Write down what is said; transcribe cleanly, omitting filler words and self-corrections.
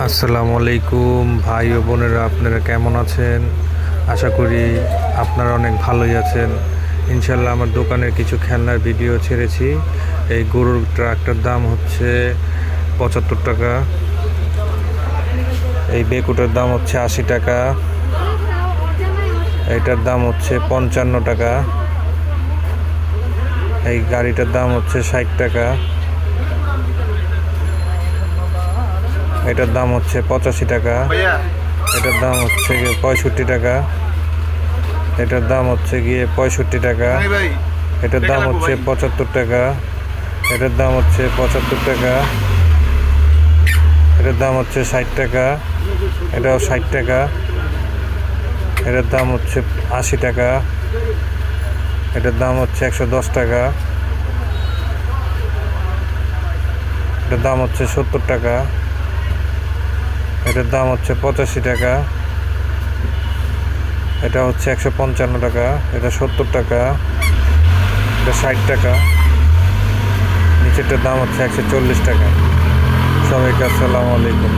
আসসালামু আলাইকুম ভাই ও বোনেরা, আপনারা কেমন আছেন? আশা করি আপনারা অনেক ভালোই আছেন। ইনশাল্লাহ আমার দোকানের কিছু খেলনার ভিডিও ছেড়েছি। এই গরুর ট্রাকটার দাম হচ্ছে 75 টাকা। এই বেকুটার দাম হচ্ছে 80 টাকা। এইটার দাম হচ্ছে 55 টাকা। এই গাড়িটার দাম হচ্ছে 60 টাকা। এটার দাম হচ্ছে 85 টাকা। এটার দাম হচ্ছে 65 টাকা। এটার দাম হচ্ছে গিয়ে 65 টাকা। এটার দাম হচ্ছে 75 টাকা। এটার দাম হচ্ছে 75 টাকা। এটার দাম হচ্ছে 60 টাকা। এটাও 60 টাকা। এটার দাম হচ্ছে 80 টাকা। এটার দাম হচ্ছে 110 টাকা। এটার দাম হচ্ছে 70 টাকা। এটার দাম হচ্ছে 85 টাকা। এটা হচ্ছে 155 টাকা। এটা 70 টাকা। এটা 60 টাকা। নিচেরটার দাম হচ্ছে 140 টাকা। সবাইকে আসসালামু আলাইকুম।